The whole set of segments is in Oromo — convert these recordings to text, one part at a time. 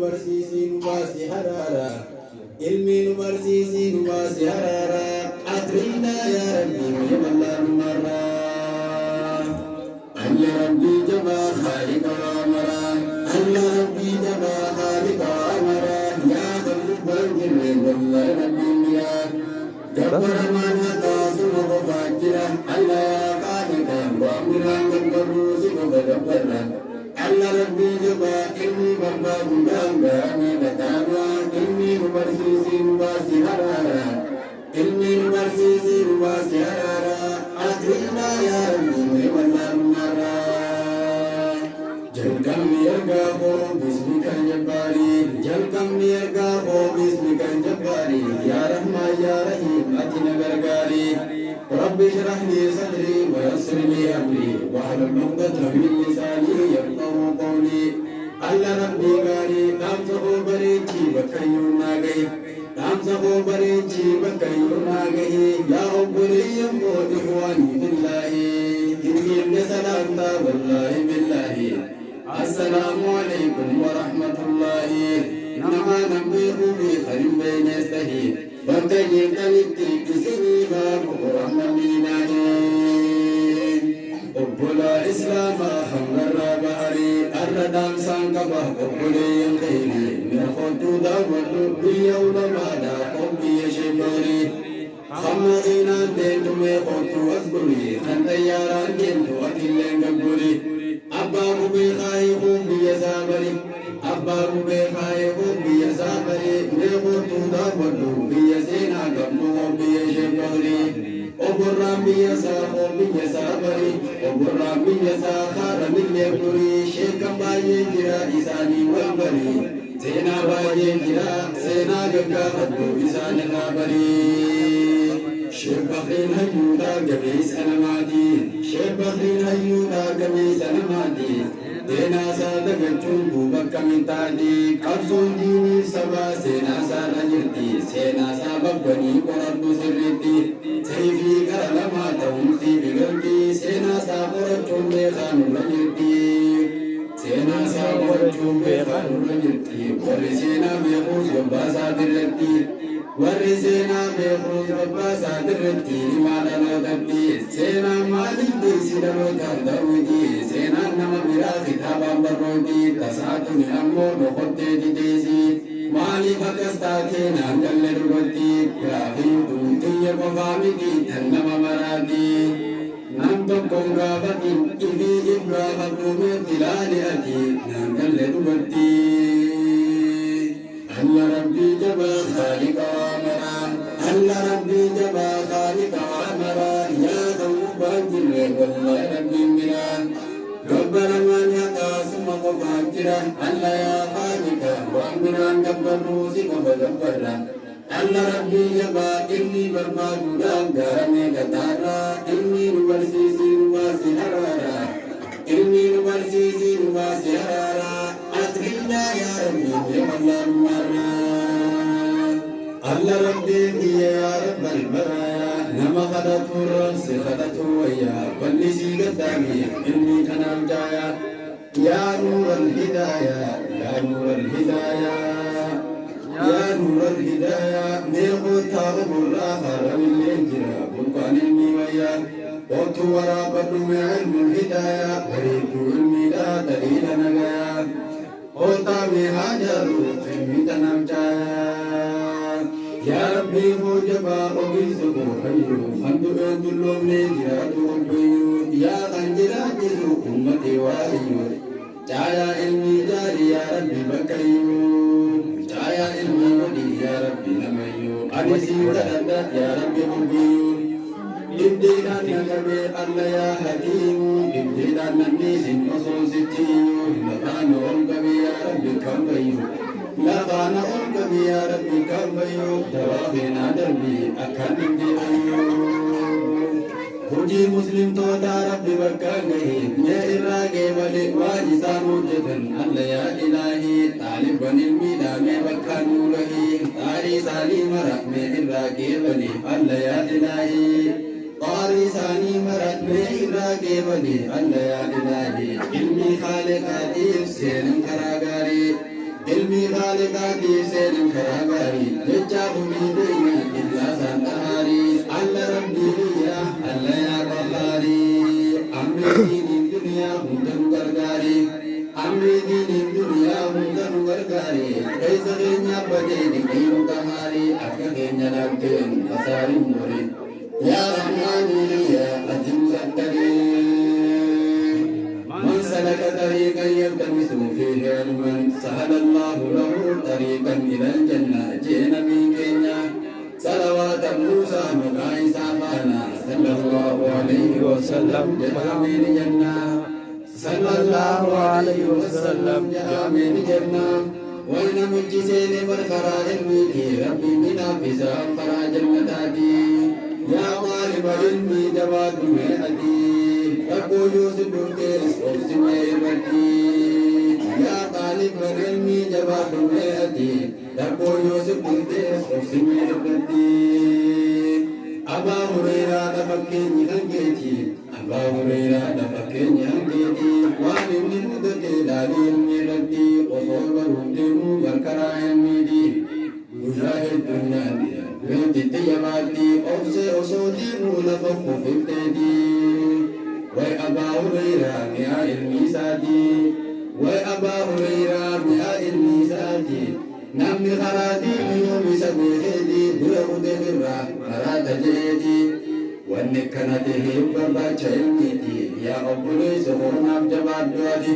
برسيسي نباسي حرارة علمي نبرسيسي نباسي حرارة أكرمنا يا ربي ويبلغ مرة يا ربي جبا خالق وامرا يا ربي جبا خالق وامرا يا خلق الجن والله ربي مياه جبر من هتاسم وفاجرا الله يا خالق وامرا من قبوسك وبدبرا الله ربي جبا إني برباد دامي بتابا إني مبرسيسي مباسي حرارا إني مبرسيسي مباسي حرارا أكرمنا يا ربي والله مرة جلكم يرقابو باسمك الجباري جلكم يرقابو باسمك الجباري يا رحمن يا رحيم أتنا غرغاري رب اشرح لي صدري ويسر لي أمري واحلل عقدة من لساني يفقهوا قولي الله ربي غاري نام سخو بريتي بكيونا غي نام سخو بريتي بكيونا غي يا رب لي يمو إخواني بالله إني سلامتا والله بالله السلام عليكم ورحمة الله نما نبيه بخير بين يستهي وابتجي تلتي بسني باب رحمة أبولا إسلام حمد الرابعري الردام سانكبه أبولي ينقيني من خطو داود بيوم مادا قبي شبري خمسين أنتم خطو أسبري أنت ياران جنتو أكلين قبري أبابو بخايخو بيزابري أبابو بخايخو بيزابري من خطو داود بيزينا قبلو بيشبري Oburram biyasa khobi biyasa bari Oburram biyasa khara mille puri Shekam baye jira isani wambari Sena baye jira sena gagga haddu isani nabari Shekh Bakhrin hayyuda gabi sanamati Shekh Bakhrin hayyuda gabi sanamati Dena sada gachun bubakka mintadi Qabsun dini saba sena sada jirti Sena sabab bani qorabdu sirriti Seifi karalama taumsi bigalti Sena sabor chumbe khanu rajirti Sena sabor chumbe khanu rajirti Warri sena bekhus gabba sadirati Warri sena bekhus gabba sadirati Imana lodati Sena maliti sidalo tardawiti Sena nama bira khitabam barroti Tasatuni ammo nukhotte jitesi Mali fakastake nangalle rubati Grafi tumtiya kofamiki tannama marati Namto kongravati Ivi ibrahatume tilali ati Nangalle rubati Allah Rabbi jaba khalika amara Allah Rabbi jaba khalika amara Ya tawban jile wallahi Rabbi miran ربنا من يقاسم وفاجرا ألا يا خالقا وأمرا قبل روسك فدبرا ألا ربي يبا إني برباد دامي كتارا إني نبرسيسي نباسي حرارا إني نبرسيسي نباسي حرارا أترينا يا ربي يبا مرا ألا ربي يا رب البرايا نما خدت الرأس خدت ويا والنسي قدامي إني تنام جايا يا نور الهدايا يا نور الهدايا يا نور الهدايا نيخو تاغب الآخر من الانجرى بلقان علمي ويا قلت ورا بدم علم الهدايا بريد علمي لا دليل نغايا قلت بهاجر علمي تنام جايا يا ربي فوجبا وبيسكو حيو خندو دلوم نجراتو البيو يا خنجرات سو أمتي وايو جايا علمي جاري يا ربي بكيو جايا علمي ودي يا ربي نميو أنسي تدد يا ربي مبيو إبدينا نغبي الله يا حكيم إبدينا ننيسين وصوصتيو لبان ورقبي يا ربي كمبيو لبان ورقبي يا ربي كمبيو دوابنا دربي أكادم ديبيو هجي مسلم توتا ربي بكاغي يا إراغي ولي واجسا موجدن الله يا إلهي طالب بن الميدا مي بكانو رهي تاري سالي مرق مي إراغي ولي الله يا إلهي طاري ساني مرق مي إراغي ولي الله يا إلهي علمي خالقاتي سين كراغاري علمي tadi sering keragari Lecahu bidenya ikhlasan tahari Allah Rabbi ya Allah ya Qahari Amri dinin dunia hundan gargari Amri dinin dunia hundan gargari Kaisa kenya bade dikim tahari Akka kenya lakin asari murid Ya Rahmani ya Ajim Sattari من سلك طريقا يلتمس فيه علما سهل الله له طريقا إلى الجنة جئنا من كينيا صلوات موسى وعيسى فانا صلى الله عليه وسلم جامين جنة صلى الله عليه وسلم جامين جنة وين مجسين والخراج الميكي ربي من حفظا خراج المتادي يا طالب علمي جواد مهدي Aku Yusuf Bukis, Osimai Mati. Ya Talib Magelmi Jawab Mati. Aku Yusuf Bukis, Osimai Mati. Aba Hurairah dapakin yang kecil. Aba Hurairah dapakin yang kecil. Wali min mudati dalil mirati. Osor barutimu berkarayan midi. Mujahid dunia dia. Binti Yamati. Osodimu lafafu fiftedi. Wai Aba Hurairah ya ilmi sadi Wai Aba Hurairah ya ilmi sadi Namni kharati yumi sabihidi Dura udhirra marata jedi Wanni kanatihi barbacha ilmiti Ya Abbulai sahonam jabaduati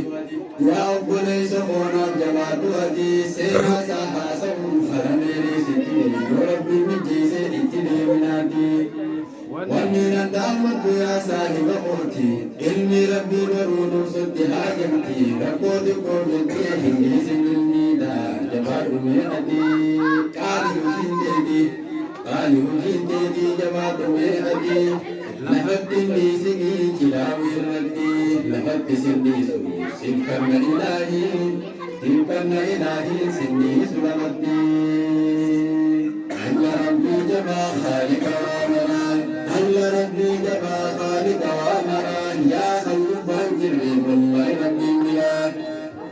Ya Abbulai sahonam jabaduati Sena saha sahun harameri siti Yorabbi mijise itine minati ومن الدعوة يا صاحب أختي علمي ربي ورود صد حاجتي رقود قوتي هندي سنيدا جبار مهدي قال يهندي جبار مهدي لفت لي سني كلاوي ردي لفت سني سنكرنا إلهي سني سلامتي أن ربي جبا خالق Allah Rabbi jaba khaliqa wa maran ya khalifan jirri wallahi Rabbi mila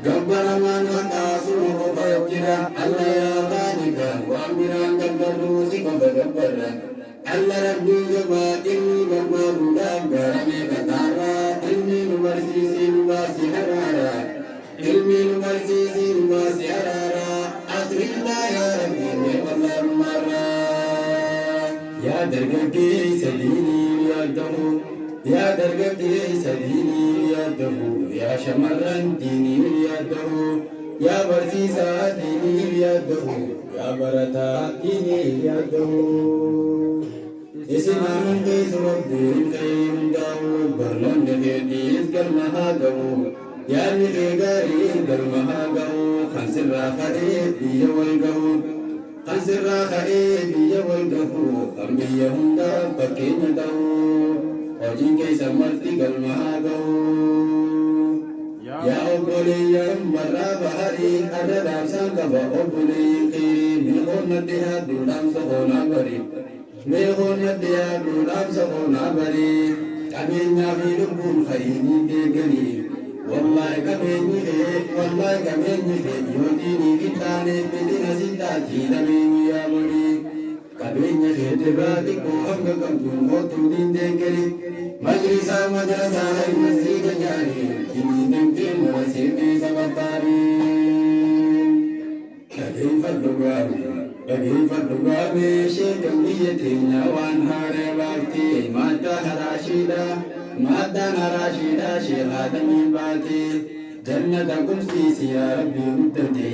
gabbara man asuru fayjira Allah ya khaliqa wa miran gabbaru sika gabbara Allah Rabbi jaba ilmi gabbaru dabbara me katara ilmi numarsisi nubasi harara ilmi numarsisi nubasi harara atrilla ya Rabbi me wallahu marra Ya dargaggeessi sadiini yaadahu Ya dargaggeessi sadiini yaadahu Ya shamarran diinii yaadahu Ya barsiisaa diinii yaadahu Ya barataa diinii yaadahu Isin amantii sababbiin ka'ee hundaa'u barnoonni keetiis galma haa ga'u Yaadni kee gaariin galma haa ga'u kan sirraa ka'ee biyya wal ga'u Asirraa ka'ee biyya wal gahu kan biyya hundaa fakkeenya ta'u hojiin keessa marti galma haa ga'u. Yaa obboleeyyan marraa baharii adda dhaamsaan qaba obboleeyyin kee meeqoon nadde haaduu dhaamsa hoonaa barii meeqoon nadde haaduu dhaamsa hoonaa barii qabeenyaa fi lubbuun fayyinii deeganii. Wallahi kabeenyi kee yoo diinii fi taaneef fedhina sintaati lameenyi yaamuni qabeenya kee dirraa xiqqoo hanga qabduun mootuu diindeeggali majlisaa madrasaa ilmasii ganyaanii jiniinamtee mura seetee sababbaarii dhageeffadhu gaamee sheekan biyya teenyaa waan haaree baaftee maaddaa haraashiidhaa sheekaadamiin baatee jannata qumsiisi yaa rabbii guddate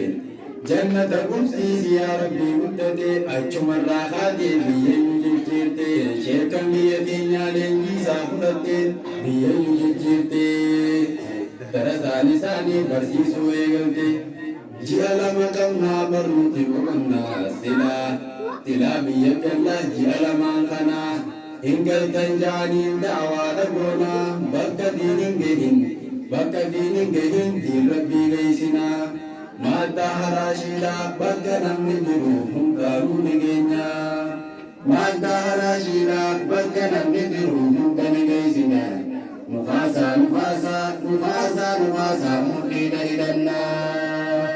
jannata qumsiisi yaa rabbii guddate achumarraa kaatee biyyeenyu jijjiirte sheekan biyya teenyaa leenjiisaa fudhatte biyyeenyu jijjiirte darasaan isaanii barsiisuu eegalte ji'a lama qabnaa barnuuti boqonnaa silaa biyya gallaa ji'a lamaan kanaa Ingatan janiin daawaa dhagoonaa bakka diinin gahin diin rabbii geessinaa maaddaa haraashiidhaa bakka namni jiru hundaanuu nageenyaa maaddaa haraashiidhaa bakka namni jiru hunda nageessinaa nufaasaa mudhiidha hidhannaa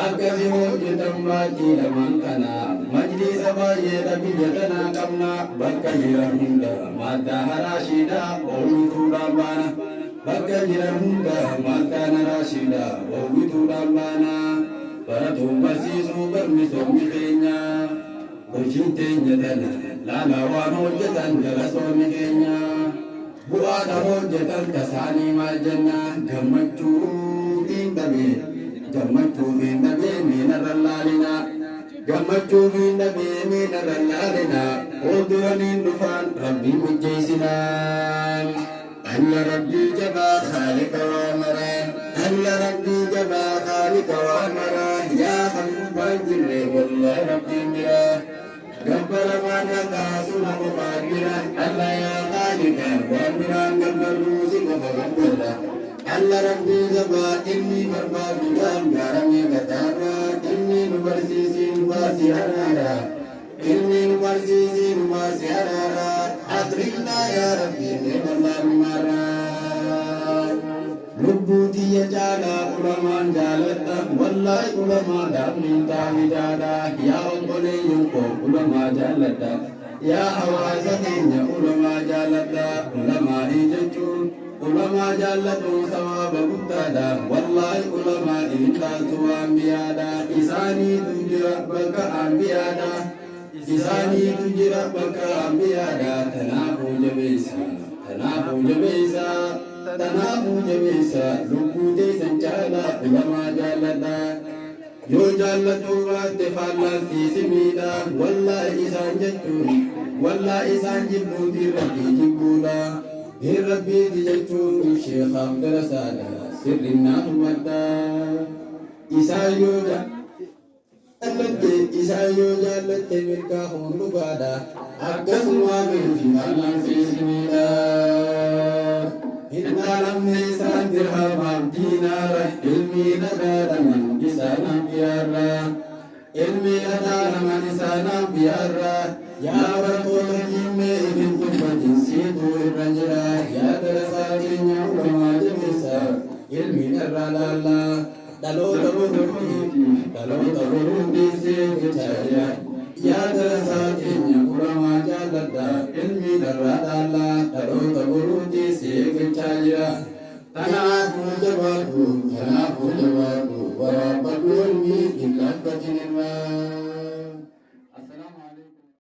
akkasimoo jedhan baay'ee lamaan kana majlisa baay'ee dhabiyyatana qabna bakka jiran hunda madda haraashiidha oolituudhaan baana bakka jiran hunda maddaan haraashiidha oolituudhaan baana baratuun barsiisuu barmisoomni keenya hojiin teenya tana laala waan hojjetan galasoonni keenya bu'aadha hojjetan tasaanii maal jenna gammachuu hin dhabee gammachuu hin dhabee miinarra laalina gammachuu hin dhabee miinarra laalina fuulduraniin dhufaan rabbiin mijjeessinaan alla rabbii jabaa khaalika waa maraa alla rabbii jabaa khaalika waa maraa yaa kan gubbaan jirre wallahi rabbiin biraa gabbara waan haqaasuna qofaan bira alla yaa khaalika waan biraan gabbarruusi qofa gabbara alla rabbii jabaa inni barbaaduudhaan gaaramee gataarra inni nu barsiisiin baasi haraara inni nu barsiisiin baasi haraara adriqnaa yaa rabbii neemallaan maaraa lubbuutiyya caalaa ulamaan jaaladha wallaahi ulamaa daafniin taamidaadha yaa obboleeyyan koo ulamaa jaaladha yaa hawaasa keenya ulamaa jaaladha ulamaa'ii jechuun ulamaa jaalladhu sawaaba guddaadha wallaahi ulamaa ilaaltu ambiyaadha isaaniitu jira bakka ambiyaadha isaaniitu jira bakka ambiyaadha tanaafuu jabeessa tanaafuu jabeessa tanaafuu jabeessa lubbuu teessan caalaa ulamaa jaalladha yoo jaalladhu baatte faallaansiisi miidha wallaahi isaan jechuun wallaahi isaan jibbuuti rabbii jibbuudha hin rabbiiti jechuun sheekhaaf darasaadha sirrinnaa humadha isaan yoo jaallatte mirgaa hundugaadha akkasuma beefi faallaansiisi miidha hin dhaalamne isaan dirhamaaf diinaara ilmii dhadhaadhaman isaanaan biyaarra ilmii dhadhaadhaman isaanaan biyaarra yaa bartoota jimmee ifin tuffatin siituu irra jira yaa darasaa keenya ulamaa jabeessa ilmii dharraa laallaa dhaloota boruutii seeqichaa jira yaa darasaa keenya ulamaa jaalladha ilmii dharraa laallaa dhaloota boruutii seeqichaa jira tanaa